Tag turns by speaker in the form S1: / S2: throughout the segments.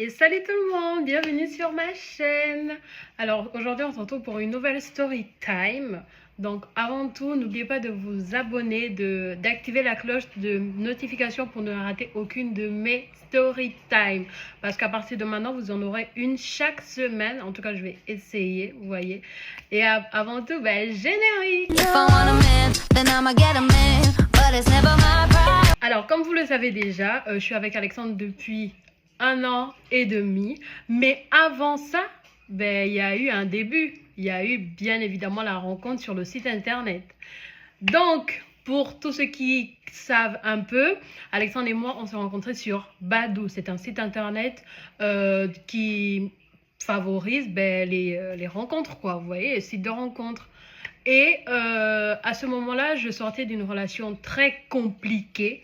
S1: Et salut tout le monde, bienvenue sur ma chaîne. Alors aujourd'hui on se retrouve pour une nouvelle story time. Donc avant tout, n'oubliez pas de vous abonner, d'activer la cloche de notification pour ne rater aucune de mes story time. Parce qu'à partir de maintenant, vous en aurez une chaque semaine. En tout cas, je vais essayer, vous voyez. Et avant tout, générique. Alors comme vous le savez déjà, je suis avec Alexandre depuis 1 an et demi. Mais avant ça, il y a eu un début. Il y a eu bien évidemment la rencontre sur le site internet. Donc, pour tous ceux qui savent un peu, Alexandre et moi, on s'est rencontrés sur Badoo. C'est un site internet qui favorise les rencontres, quoi. Vous voyez, les sites de rencontres. Et à ce moment-là, je sortais d'une relation très compliquée.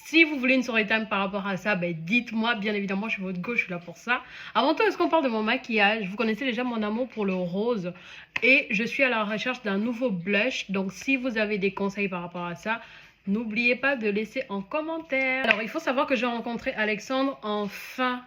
S1: Si vous voulez une story time par rapport à ça, dites-moi, bien évidemment, je suis votre gauche, je suis là pour ça. Avant tout, est-ce qu'on parle de mon maquillage? Vous connaissez déjà mon amour pour le rose et je suis à la recherche d'un nouveau blush. Donc, si vous avez des conseils par rapport à ça, n'oubliez pas de laisser en commentaire. Alors, il faut savoir que j'ai rencontré Alexandre en fin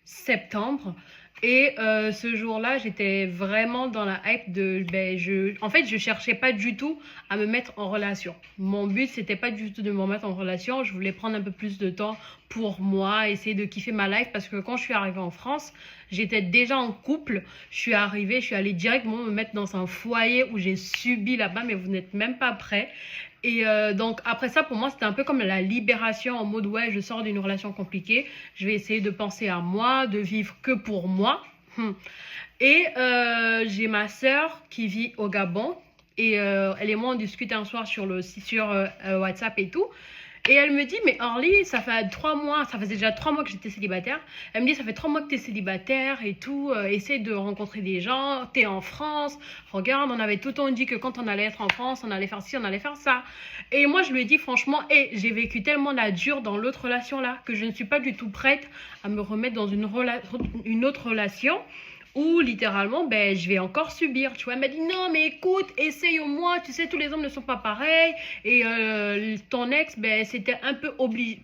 S1: septembre. Et ce jour-là, j'étais vraiment dans la hype de... en fait, je cherchais pas du tout à me mettre en relation. Mon but, c'était pas du tout de me remettre en relation. Je voulais prendre un peu plus de temps pour moi, essayer de kiffer ma life. Parce que quand je suis arrivée en France, j'étais déjà en couple. Je suis allée directement me mettre dans un foyer où j'ai subi là-bas. Mais vous n'êtes même pas prêts. Et donc après ça, pour moi, c'était un peu comme la libération en mode ouais, je sors d'une relation compliquée, je vais essayer de penser à moi, de vivre que pour moi. Et j'ai ma sœur qui vit au Gabon et elle et moi on discute un soir sur WhatsApp et tout. Et elle me dit, mais Orly, ça fait 3 mois, ça faisait déjà 3 mois que j'étais célibataire. Elle me dit, ça fait 3 mois que tu es célibataire et tout, essaie de rencontrer des gens, tu es en France, regarde, on avait tout le temps dit que quand on allait être en France, on allait faire ci, on allait faire ça. Et moi, je lui ai dit, franchement, j'ai vécu tellement la dure dans l'autre relation là, que je ne suis pas du tout prête à me remettre dans une autre relation où littéralement je vais encore subir, tu vois. Elle m'a dit non mais écoute, essaye au moins, tu sais tous les hommes ne sont pas pareils et ton ex c'était un peu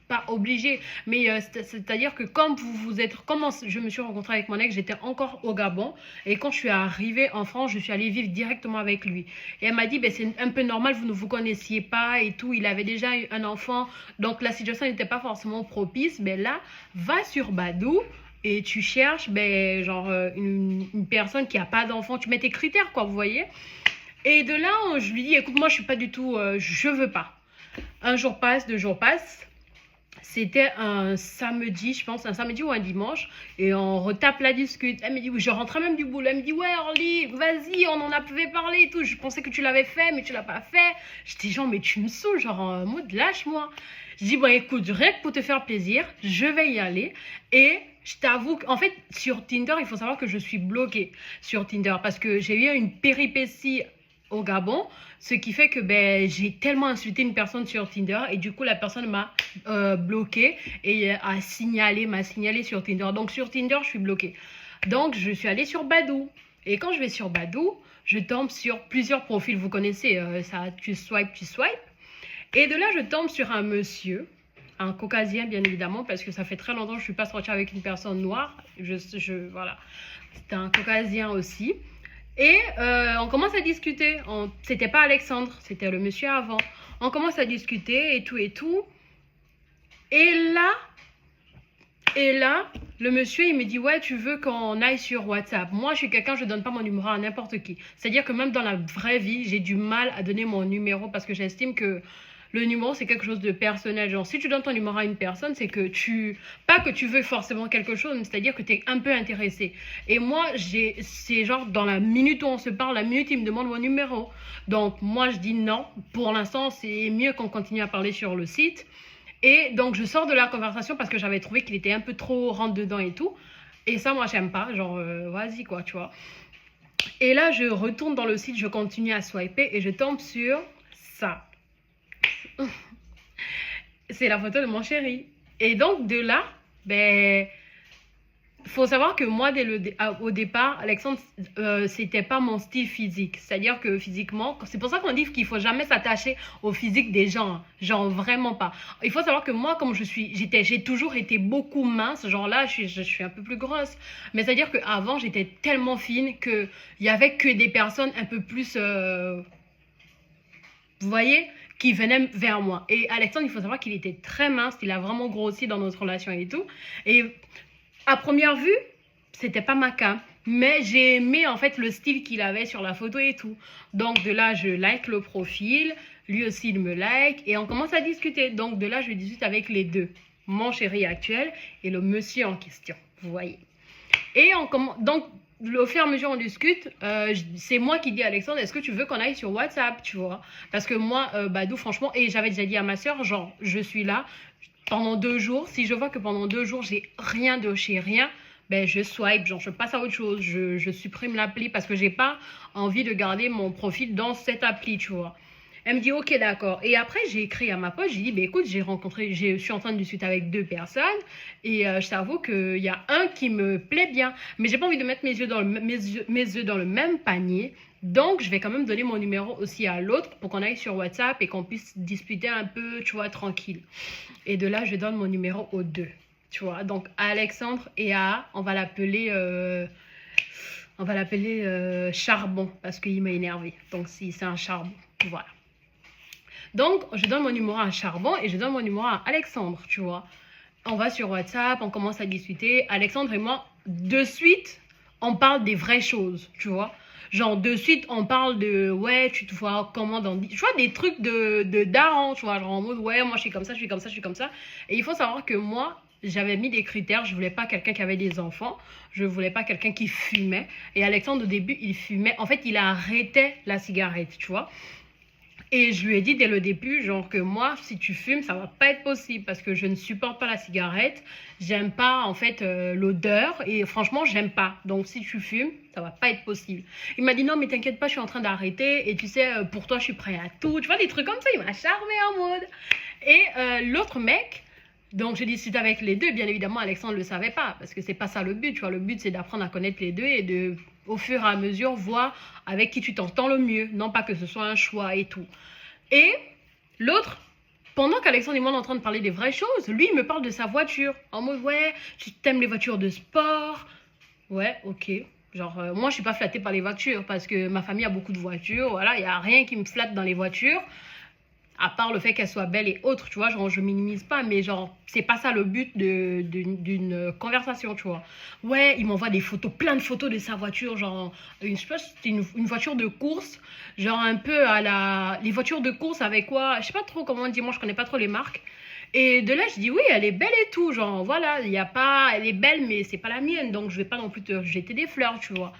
S1: pas obligé mais c'est-à-dire que comme je me suis rencontrée avec mon ex, j'étais encore au Gabon et quand je suis arrivée en France, je suis allée vivre directement avec lui et elle m'a dit c'est un peu normal, vous ne vous connaissiez pas et tout, il avait déjà eu un enfant donc la situation n'était pas forcément propice, mais là va sur Badoo et tu cherches une personne qui n'a pas d'enfant, tu mets tes critères quoi, vous voyez. Et de là je lui dis écoute, moi je suis pas du tout, je veux pas. Un jour passe, 2 jours passent, c'était un samedi, je pense, un samedi ou un dimanche, et on retape la discute. Elle me dit, oui, je rentrais même du boulot. Elle me dit, ouais, Orly, vas-y, on en avait parlé et tout. Je pensais que tu l'avais fait, mais tu l'as pas fait. J'étais genre, mais tu me saoules, genre en mode, lâche-moi. Je dis, bon, écoute, rien que pour te faire plaisir, je vais y aller. Et je t'avoue qu'en fait, sur Tinder, il faut savoir que je suis bloquée sur Tinder parce que j'ai eu une péripétie au Gabon, ce qui fait que j'ai tellement insulté une personne sur Tinder et du coup la personne m'a bloqué et m'a signalé sur Tinder. Donc sur Tinder je suis bloquée. Donc je suis allée sur Badoo et quand je vais sur Badoo, je tombe sur plusieurs profils. Vous connaissez ça, tu swipes et de là je tombe sur un monsieur, un caucasien bien évidemment parce que ça fait très longtemps que je suis pas sortie avec une personne noire. Voilà, c'était un caucasien aussi. Et on commence à discuter. C'était pas Alexandre, c'était le monsieur avant. On commence à discuter et tout et tout. Et là, le monsieur, il me dit, ouais, tu veux qu'on aille sur WhatsApp. Moi, je suis quelqu'un, je donne pas mon numéro à n'importe qui. C'est-à-dire que même dans la vraie vie, j'ai du mal à donner mon numéro parce que j'estime que le numéro, c'est quelque chose de personnel. Genre, si tu donnes ton numéro à une personne, c'est que pas que tu veux forcément quelque chose, mais c'est-à-dire que tu es un peu intéressé. Et moi, c'est genre, dans la minute où on se parle, la minute, il me demande mon numéro. Donc, moi, je dis non. Pour l'instant, c'est mieux qu'on continue à parler sur le site. Et donc, je sors de la conversation parce que j'avais trouvé qu'il était un peu trop rentre-dedans et tout. Et ça, moi, j'aime pas. Genre, vas-y, quoi, tu vois. Et là, je retourne dans le site, je continue à swiper et je tombe sur ça. C'est la photo de mon chéri. Et donc, de là, faut savoir que moi, au départ, Alexandre, c'était pas mon style physique. C'est-à-dire que physiquement, c'est pour ça qu'on dit qu'il faut jamais s'attacher au physique des gens, hein. Genre vraiment pas. Il faut savoir que moi, comme j'ai toujours été beaucoup mince. Genre là, je suis un peu plus grosse. Mais c'est-à-dire qu'avant, j'étais tellement fine que il y avait que des personnes un peu plus, vous voyez, qui venaient vers moi. Et Alexandre, il faut savoir qu'il était très mince. Il a vraiment grossi dans notre relation et tout. Et à première vue, c'était pas ma cam. Mais j'ai aimé en fait le style qu'il avait sur la photo et tout. Donc de là, je like le profil. Lui aussi, il me like. Et on commence à discuter. Donc de là, je discute avec les deux. Mon chéri actuel et le monsieur en question. Vous voyez. Et on commence... Donc, au fur et à mesure on discute, c'est moi qui dis à Alexandre, est-ce que tu veux qu'on aille sur WhatsApp, tu vois? Parce que moi, Badou, franchement, et j'avais déjà dit à ma soeur, genre, je suis là pendant 2 jours. Si je vois que pendant 2 jours, j'ai rien de chez rien, ben je swipe, genre, je passe à autre chose. Je supprime l'appli parce que j'ai pas envie de garder mon profil dans cette appli, tu vois. Elle me dit, ok, d'accord. Et après, j'ai écrit à ma pote, j'ai dit, bah, écoute, je suis en train de discuter avec 2 personnes et je t'avoue qu'il y a un qui me plaît bien. Mais j'ai pas envie de mettre mes œufs dans le même panier. Donc, je vais quand même donner mon numéro aussi à l'autre pour qu'on aille sur WhatsApp et qu'on puisse discuter un peu, tu vois, tranquille. Et de là, je donne mon numéro aux deux, tu vois. Donc, à Alexandre et à, on va l'appeler Charbon parce qu'il m'a énervé. Donc, si c'est un charbon, voilà. Donc, je donne mon numéro à Charbon et je donne mon numéro à Alexandre, tu vois. On va sur WhatsApp, on commence à discuter. Alexandre et moi, de suite, on parle des vraies choses, tu vois. Genre, de suite, on parle de, ouais, tu te vois comment dans... Tu vois, des trucs de daron, tu vois. Genre, en mode, ouais, moi, je suis comme ça, je suis comme ça, je suis comme ça. Et il faut savoir que moi, j'avais mis des critères. Je voulais pas quelqu'un qui avait des enfants. Je voulais pas quelqu'un qui fumait. Et Alexandre, au début, il fumait. En fait, il a arrêté la cigarette, tu vois. Et je lui ai dit dès le début, genre que moi, si tu fumes, ça va pas être possible parce que je ne supporte pas la cigarette. J'aime pas, en fait, l'odeur et franchement, j'aime pas. Donc, si tu fumes, ça va pas être possible. Il m'a dit non, mais t'inquiète pas, je suis en train d'arrêter et tu sais, pour toi, je suis prêt à tout. Tu vois, des trucs comme ça, il m'a charmé en mode. Et l'autre mec, donc j'ai discuté avec les deux. Bien évidemment, Alexandre ne le savait pas parce que c'est pas ça le but. Tu vois, le but, c'est d'apprendre à connaître les deux et de au fur et à mesure, voir avec qui tu t'entends le mieux. Non pas que ce soit un choix et tout. Et l'autre, pendant qu'Alexandre et moi, on est en train de parler des vraies choses, lui, il me parle de sa voiture. En mode, ouais, tu t'aimes les voitures de sport. Ouais, ok. Genre, moi, je suis pas flattée par les voitures parce que ma famille a beaucoup de voitures. Voilà, il n'y a rien qui me flatte dans les voitures. À part le fait qu'elle soit belle et autre, tu vois, genre je minimise pas, mais genre c'est pas ça le but d'une conversation, tu vois. Ouais, il m'envoie des photos, plein de photos de sa voiture, genre, je sais pas, c'était une voiture de course, genre un peu les voitures de course avec quoi, je sais pas trop comment on dit, moi je connais pas trop les marques. Et de là, je dis oui, elle est belle et tout, genre voilà, il y a pas, elle est belle, mais c'est pas la mienne, donc je vais pas non plus te jeter des fleurs, tu vois.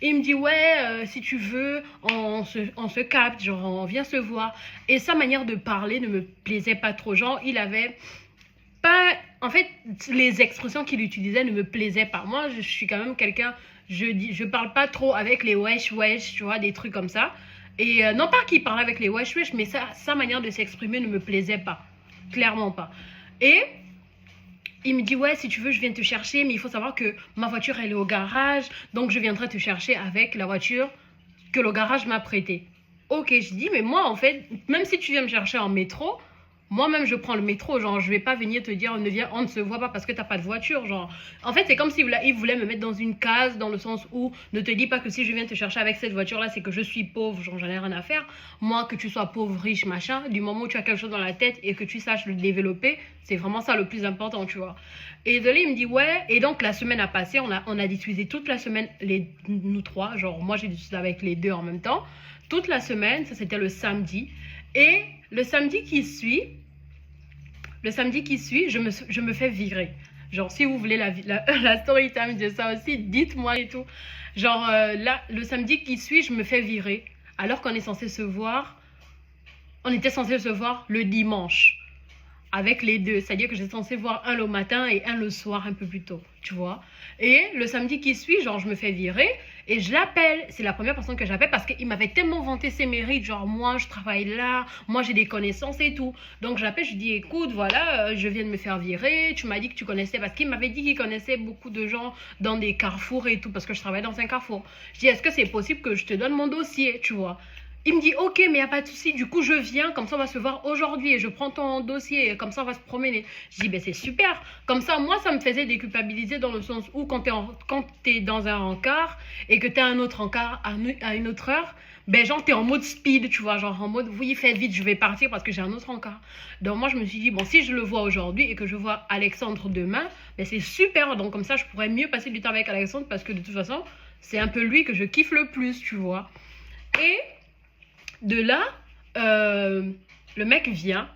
S1: Et il me dit, ouais, si tu veux, on se capte, genre, on vient se voir. Et sa manière de parler ne me plaisait pas trop. Genre, il avait pas... En fait, les expressions qu'il utilisait ne me plaisaient pas. Moi, je suis quand même quelqu'un... Je parle pas trop avec les wesh, wesh, tu vois, des trucs comme ça. Et non pas qu'il parle avec les wesh, wesh, mais sa manière de s'exprimer ne me plaisait pas. Clairement pas. Et... il me dit, ouais, si tu veux, je viens te chercher, mais il faut savoir que ma voiture, elle est au garage, donc je viendrai te chercher avec la voiture que le garage m'a prêtée. Ok, je dis, mais moi, en fait, même si tu viens me chercher en métro, moi-même, je prends le métro, genre, je vais pas venir te dire, on ne se voit pas parce que t'as pas de voiture, genre. En fait, c'est comme s'il voulait me mettre dans une case, dans le sens où, ne te dis pas que si je viens te chercher avec cette voiture-là, c'est que je suis pauvre, genre, j'en ai rien à faire. Moi, que tu sois pauvre, riche, machin, du moment où tu as quelque chose dans la tête et que tu saches le développer, c'est vraiment ça le plus important, tu vois. Et de là, il me dit, ouais, et donc, la semaine a passé, on a discuté toute la semaine, nous trois, genre, moi, j'ai discuté avec les deux en même temps, toute la semaine, ça, c'était le samedi, et le samedi qui suit, je me fais virer. Genre, si vous voulez la story time de ça aussi, dites-moi et tout. Genre, là, le samedi qui suit, je me fais virer. Alors qu'on est censé se voir, on était censé se voir le dimanche. avec les deux. C'est-à-dire que j'étais censée voir un le matin et un le soir un peu plus tôt, tu vois. Et le samedi qui suit, genre, je me fais virer et je l'appelle. C'est la première personne que j'appelle parce qu'il m'avait tellement vanté ses mérites. Genre, moi, je travaille là, moi, j'ai des connaissances et tout. Donc, j'appelle, je dis, écoute, voilà, je viens de me faire virer. Tu m'as dit que tu connaissais, parce qu'il m'avait dit qu'il connaissait beaucoup de gens dans des carrefours et tout, parce que je travaille dans un carrefour. Je dis, est-ce que c'est possible que je te donne mon dossier, tu vois? Il me dit, ok, mais il n'y a pas de souci. Du coup, je viens, comme ça, on va se voir aujourd'hui. Et je prends ton dossier, comme ça, on va se promener. Je dis, ben c'est super. Comme ça, moi, ça me faisait déculpabiliser dans le sens où quand tu es dans un encart et que tu as un autre encart à une autre heure, ben genre, tu es en mode speed, tu vois. Genre, en mode, oui, fais vite, je vais partir parce que j'ai un autre encart. Donc, moi, je me suis dit, bon, si je le vois aujourd'hui et que je vois Alexandre demain, ben c'est super. Donc, comme ça, je pourrais mieux passer du temps avec Alexandre parce que de toute façon, c'est un peu lui que je kiffe le plus, tu vois. Et de là, le mec vient.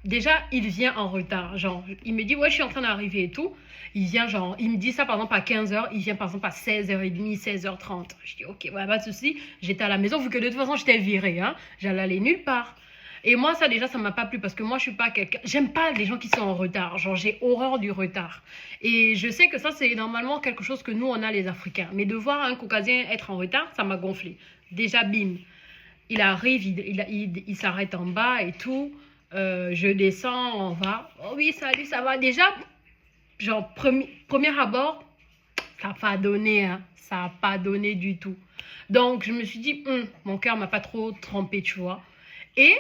S1: Déjà, il vient en retard. Genre, il me dit, ouais, je suis en train d'arriver et tout. Il vient, genre, il me dit ça par exemple à 15h. Il vient par exemple à 16h30, 16h30. Je dis, ok, ouais, pas de souci. J'étais à la maison, vu que de toute façon, j'étais virée. Hein. J'allais aller nulle part. Et moi, ça, déjà, ça m'a pas plu parce que moi, je suis pas quelqu'un. J'aime pas les gens qui sont en retard. Genre, j'ai horreur du retard. Et je sais que ça, c'est normalement quelque chose que nous, on a les Africains. Mais de voir un Caucasien être en retard, ça m'a gonflé. Déjà, bim. Il arrive, il s'arrête en bas et tout. Je descends, on va. Oh oui, salut, ça va. Déjà, genre, premier abord, ça n'a pas donné, hein. Ça n'a pas donné du tout. Donc, je me suis dit, mon cœur m'a pas trop trempé, tu vois. Et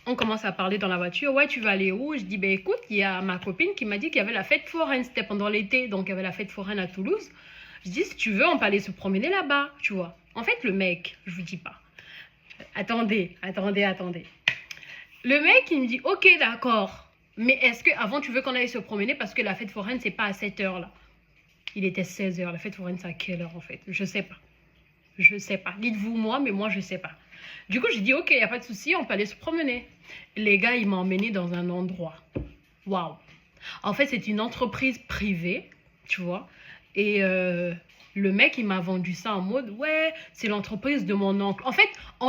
S1: on commence à parler dans la voiture. Ouais, tu vas aller où? Je dis, ben écoute, il y a ma copine qui m'a dit qu'il y avait la fête foraine. C'était pendant l'été, donc il y avait la fête foraine à Toulouse. Je dis, si tu veux, on peut aller se promener là-bas, tu vois. En fait, le mec, je vous dis pas. Attendez. Le mec, il me dit, ok, d'accord. Mais est-ce que avant tu veux qu'on aille se promener parce que la fête foraine, c'est pas à 7 heures là. Il était 16 heures. La fête foraine, c'est à quelle heure en fait? Je sais pas. Dites-vous moi, mais moi, je sais pas. Du coup, j'ai dit, ok, il n'y a pas de souci, on peut aller se promener. Les gars, ils m'ont emmené dans un endroit. Waouh. En fait, c'est une entreprise privée, tu vois. Et le mec, il m'a vendu ça en mode, ouais, c'est l'entreprise de mon oncle. En fait,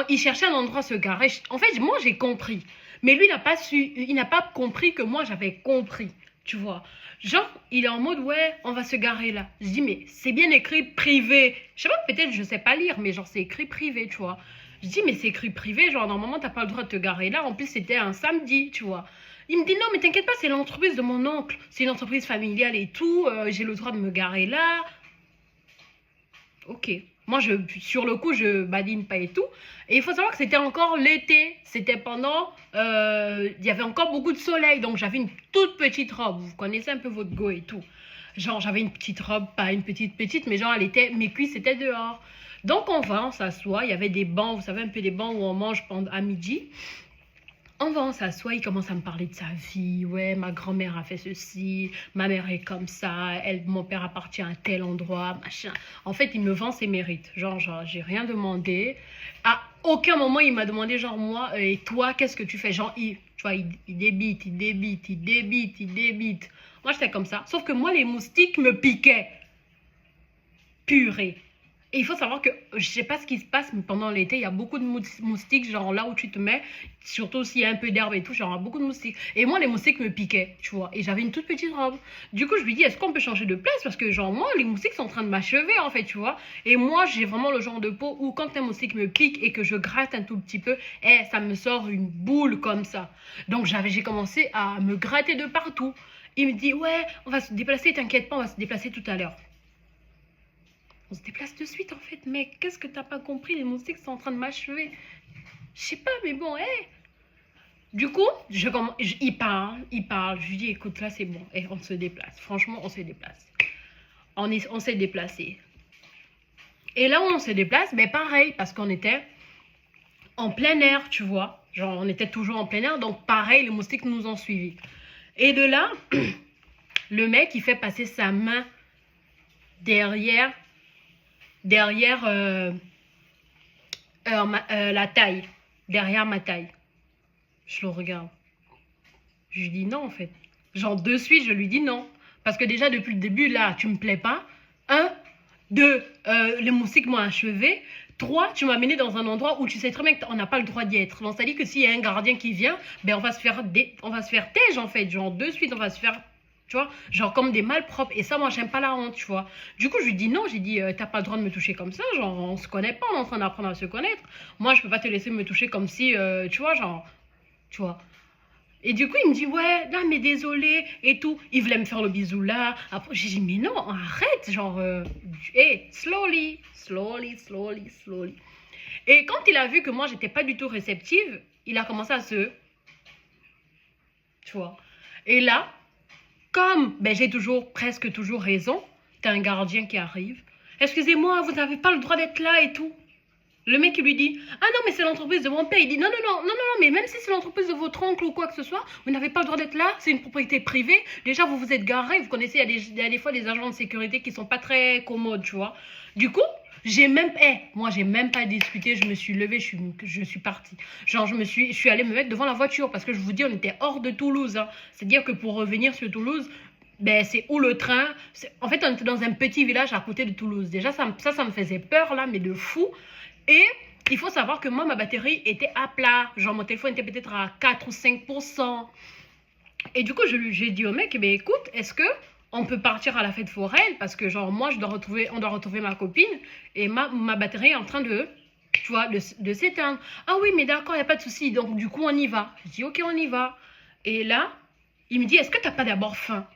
S1: il cherchait un endroit à se garer. En fait, moi, j'ai compris. Mais lui, il n'a pas compris que moi, j'avais compris, tu vois. Genre, il est en mode, ouais, on va se garer là. Je dis, mais c'est bien écrit privé. Je sais pas, peut-être je sais pas lire, mais genre, c'est écrit privé, tu vois. Je dis, mais c'est écrit privé, genre, normalement, t'as pas le droit de te garer là. En plus, c'était un samedi, tu vois. Il me dit, non, mais t'inquiète pas, c'est l'entreprise de mon oncle. C'est une entreprise familiale et tout. J'ai le droit de me garer là. Ok. Moi, sur le coup, je badine pas et tout. Et il faut savoir que c'était encore l'été. C'était pendant... il y avait encore beaucoup de soleil. Donc, j'avais une toute petite robe. Vous connaissez un peu votre go et tout. Genre, j'avais une petite robe, pas une petite, mais genre, mes cuisses étaient dehors. Donc, on s'assoit. Il y avait des bancs, vous savez, un peu des bancs où on mange à midi. On s'assoit, il commence à me parler de sa vie. Ouais, ma grand-mère a fait ceci, ma mère est comme ça, mon père appartient à tel endroit, machin. En fait, il me vend ses mérites. Genre j'ai rien demandé. À aucun moment, il m'a demandé, genre, moi, et toi, qu'est-ce que tu fais? Genre, tu vois, il débite. Moi, j'étais comme ça. Sauf que moi, les moustiques me piquaient. Purée. Et il faut savoir que, je sais pas ce qui se passe, mais pendant l'été, il y a beaucoup de moustiques, genre là où tu te mets, surtout s'il y a un peu d'herbe et tout, genre il y a beaucoup de moustiques. Et moi, les moustiques me piquaient, tu vois, et j'avais une toute petite robe. Du coup, je lui dis, est-ce qu'on peut changer de place? Parce que, genre, moi, les moustiques sont en train de m'achever, en fait, tu vois. Et moi, j'ai vraiment le genre de peau où, quand un moustique me pique et que je gratte un tout petit peu, ça me sort une boule comme ça. Donc, j'ai commencé à me gratter de partout. Il me dit, ouais, on va se déplacer, t'inquiète pas, on va se déplacer tout à l'heure. On se déplace de suite en fait, mec. Qu'est-ce que t'as pas compris? Les moustiques sont en train de m'achever. Je sais pas, mais bon, Du coup, il parle. Je lui dis, écoute, là c'est bon. On se déplace. Franchement, on se déplace. On s'est déplacé. Et là où on se déplace, ben pareil, parce qu'on était en plein air, tu vois. Genre, on était toujours en plein air, donc pareil, les moustiques nous ont suivis. Et de là, le mec, il fait passer sa main derrière la taille, derrière ma taille. Je le regarde. Je lui dis non en fait. Genre de suite, je lui dis non. Parce que déjà depuis le début, là, tu me plais pas. 1, 2, les moustiques m'ont achevé. Toi, tu m'as amené dans un endroit où tu sais très bien qu'on n'a pas le droit d'y être. Donc, c'est-à-dire que s'il y a un gardien qui vient, ben on va se faire tège, en fait. Genre, de suite, on va se faire, tu vois, genre comme des malpropres. Et ça, moi, j'aime pas la honte, tu vois. Du coup, je lui dis non, j'ai dit, t'as pas le droit de me toucher comme ça. Genre, on se connaît pas, on est en train d'apprendre à se connaître. Moi, je peux pas te laisser me toucher comme si, tu vois, genre, tu vois. Et du coup, il me dit, ouais, là, mais désolé, et tout. Il voulait me faire le bisou là. Après, j'ai dit, mais non, arrête, genre, hey, slowly, slowly, slowly, slowly. Et quand il a vu que moi, j'étais pas du tout réceptive, il a commencé à se, tu vois. Et là, comme ben, j'ai toujours, presque toujours raison, t'as un gardien qui arrive. Excusez-moi, vous n'avez pas le droit d'être là et tout. Le mec, il lui dit, ah non, mais c'est l'entreprise de mon père. Il dit, non, non, non, non, non, non, mais même si c'est l'entreprise de votre oncle ou quoi que ce soit, vous n'avez pas le droit d'être là, c'est une propriété privée. Déjà, vous vous êtes garé, vous connaissez, il y a des fois des agents de sécurité qui sont pas très commodes, tu vois. Du coup, moi, j'ai même pas discuté, je me suis levée, je suis partie. Genre, je suis allée me mettre devant la voiture parce que je vous dis, on était hors de Toulouse. Hein. C'est-à-dire que pour revenir sur Toulouse, ben, c'est où le train. En fait, on était dans un petit village à côté de Toulouse. Déjà, ça me faisait peur, là, mais de fou. Et il faut savoir que moi, ma batterie était à plat. Genre, mon téléphone était peut-être à 4 ou 5%. Et du coup, j'ai dit au mec, eh écoute, est-ce que on peut partir à la fête foraine? Parce que, genre, moi, on doit retrouver ma copine. Et ma batterie est en train de, tu vois, de s'éteindre. Ah oui, mais d'accord, il n'y a pas de souci. Donc, du coup, on y va. Je dis, ok, on y va. Et là, il me dit, est-ce que tu n'as pas d'abord faim?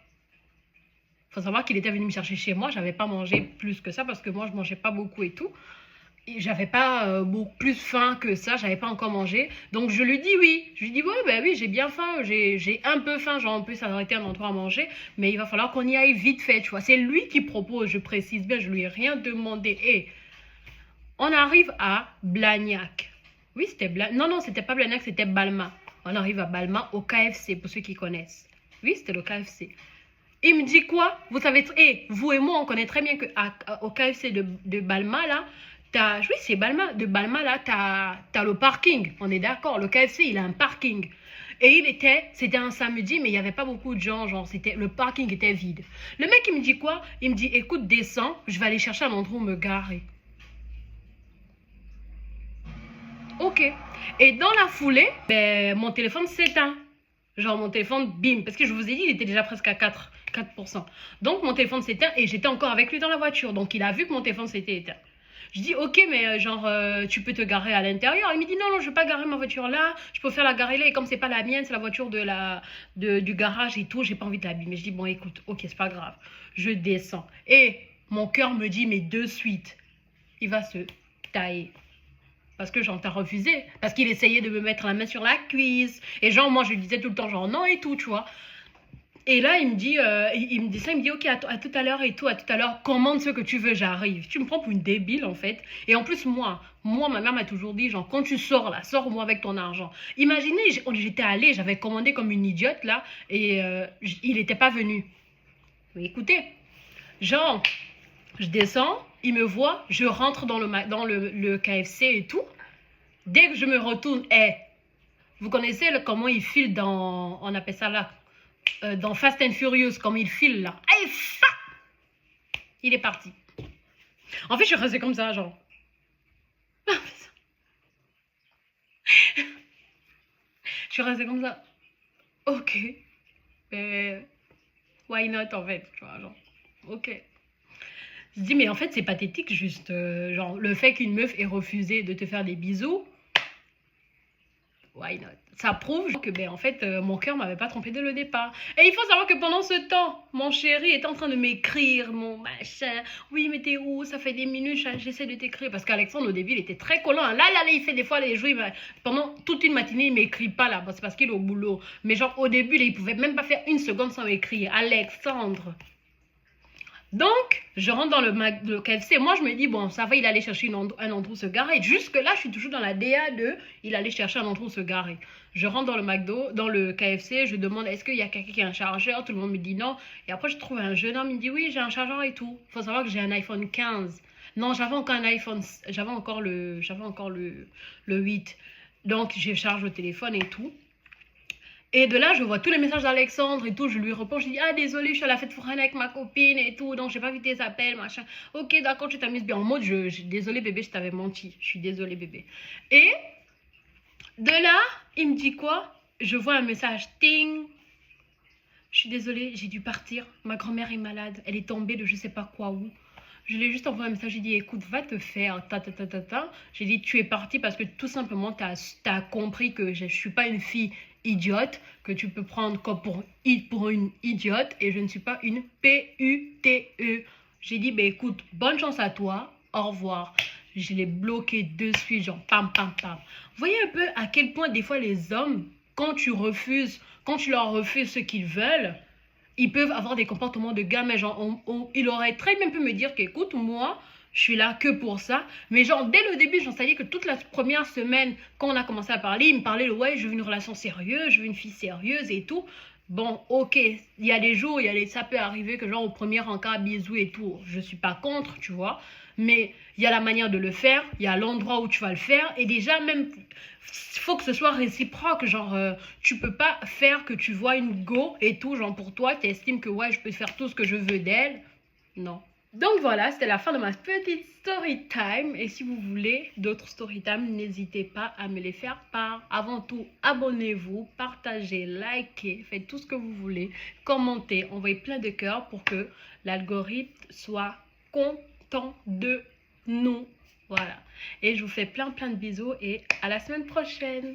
S1: Il faut savoir qu'il était venu me chercher chez moi. Je n'avais pas mangé plus que ça parce que moi, je ne mangeais pas beaucoup et tout. J'avais pas plus faim que ça, j'avais pas encore mangé. Donc je lui dis oui. Je lui dis ouais, ben oui, j'ai bien faim, j'ai un peu faim, genre en plus ça aurait été un endroit à manger, mais il va falloir qu'on y aille vite fait, tu vois. C'est lui qui propose, je précise bien, je lui ai rien demandé. Et on arrive à Blagnac. Oui, c'était Non, non, c'était pas Blagnac, c'était Balma. On arrive à Balma au KFC, pour ceux qui connaissent. Oui, c'était le KFC. Il me dit quoi? Vous savez, vous et moi, on connaît très bien qu'au KFC de Balma, là, oui, c'est Balma. De Balma, là, t'as le parking. On est d'accord. Le KFC, il a un parking. Et c'était un samedi, mais il n'y avait pas beaucoup de gens. Genre, le parking était vide. Le mec, il me dit quoi? Il me dit, écoute, descends, je vais aller chercher un endroit où me garer. Ok. Et dans la foulée, ben, mon téléphone s'éteint. Genre, mon téléphone, bim. Parce que je vous ai dit, il était déjà presque à 4%. Donc, mon téléphone s'éteint et j'étais encore avec lui dans la voiture. Donc, il a vu que mon téléphone s'était éteint. Je dis, ok, mais genre, tu peux te garer à l'intérieur. Il me dit, non, non, je ne veux pas garer ma voiture là. Je peux faire la garer là. Et comme c'est pas la mienne, c'est la voiture du garage et tout, j'ai pas envie de l'abîmer. Je dis, bon, écoute, ok, c'est pas grave. Je descends. Et mon cœur me dit, mais de suite, il va se tailler. Parce que genre, t'as refusé. Parce qu'il essayait de me mettre la main sur la cuisse. Et genre, moi, je lui disais tout le temps, genre, non et tout, tu vois. Et là, il me dit ça, il me dit, ok, à tout à l'heure et tout, à tout à l'heure, commande ce que tu veux, j'arrive. Tu me prends pour une débile, en fait. Et en plus, moi, ma mère m'a toujours dit, genre, quand tu sors là, sors-moi avec ton argent. Imaginez, j'étais allée, j'avais commandé comme une idiote, là, et il n'était pas venu. Mais écoutez, genre, je descends, il me voit, je rentre dans le KFC et tout. Dès que je me retourne, vous connaissez comment il file on appelle ça là, dans Fast and Furious, comme il file là. Il est parti. En fait, je suis restée comme ça, genre. Je suis restée comme ça. Ok. Why not, en fait, tu vois, genre. Ok. Je dis, mais en fait, c'est pathétique, juste, genre, le fait qu'une meuf ait refusé de te faire des bisous. Why not? Ça prouve que, ben, en fait, mon cœur m'avait pas trompé dès le départ. Et il faut savoir que pendant ce temps, mon chéri est en train de m'écrire, mon machin. Oui, mais t'es où? Ça fait des minutes, j'essaie de t'écrire. Parce qu'Alexandre, au début, il était très collant. Là, il fait des fois les jeux. Pendant toute une matinée, il m'écrit pas, là. C'est parce qu'il est au boulot. Mais genre, au début, là, il pouvait même pas faire une seconde sans m'écrire. Alexandre. Donc, je rentre dans le KFC. Moi, je me dis, bon, ça va, il allait chercher un endroit où se garer. Jusque-là, je suis toujours dans la DA de, il allait chercher un endroit où se garer. Je rentre dans le McDo, dans le KFC, je demande, est-ce qu'il y a quelqu'un qui a un chargeur? Tout le monde me dit non. Et après, je trouve un jeune homme, il me dit, oui, j'ai un chargeur et tout. Il faut savoir que j'ai un iPhone 15. Non, j'avais encore un iPhone, j'avais encore le 8. Donc, je charge le téléphone et tout. Et de là, je vois tous les messages d'Alexandre et tout. Je lui réponds, je dis, ah, désolé, je suis à la fête foraine avec ma copine et tout. Donc, j'ai pas vu tes appels, machin. Ok, d'accord, tu t'amuses bien. En mode, désolé, bébé, je t'avais menti. Je suis désolée, bébé. Et de là, il me dit quoi? Je vois un message, ting. Je suis désolée, j'ai dû partir. Ma grand-mère est malade. Elle est tombée de je sais pas quoi où. Je lui ai juste envoyé un message. J'ai dit, écoute, va te faire. Ta, ta, ta, ta, ta. J'ai dit, tu es partie parce que tout simplement, tu as compris que je ne suis pas une fille idiote, que tu peux prendre comme pour une idiote. Et je ne suis pas une PUTE. J'ai dit, ben écoute, bonne chance à toi. Au revoir. Je l'ai bloqué de suite, genre pam, pam, pam. Vous voyez un peu à quel point des fois les hommes, quand tu leur refuses ce qu'ils veulent, ils peuvent avoir des comportements de gars, mais genre, il aurait très bien pu me dire qu'écoute, moi, je suis là que pour ça. Mais genre, dès le début, j'en savais que toute la première semaine, quand on a commencé à parler, il me parlait de ouais, je veux une relation sérieuse, je veux une fille sérieuse et tout. Bon, ok, il y a des jours, ça peut arriver que genre au premier encart, bisous et tout, je suis pas contre, tu vois. Mais il y a la manière de le faire, il y a l'endroit où tu vas le faire. Et déjà, même, il faut que ce soit réciproque. Genre, tu peux pas faire que tu vois une go et tout. Genre, pour toi, tu estimes que ouais, je peux faire tout ce que je veux d'elle. Non. Donc voilà, c'était la fin de ma petite story time. Et si vous voulez d'autres story time, n'hésitez pas à me les faire part. Avant tout, abonnez-vous, partagez, likez, faites tout ce que vous voulez, commentez, envoyez plein de cœurs pour que l'algorithme soit content de nous. Voilà. Et je vous fais plein de bisous et à la semaine prochaine.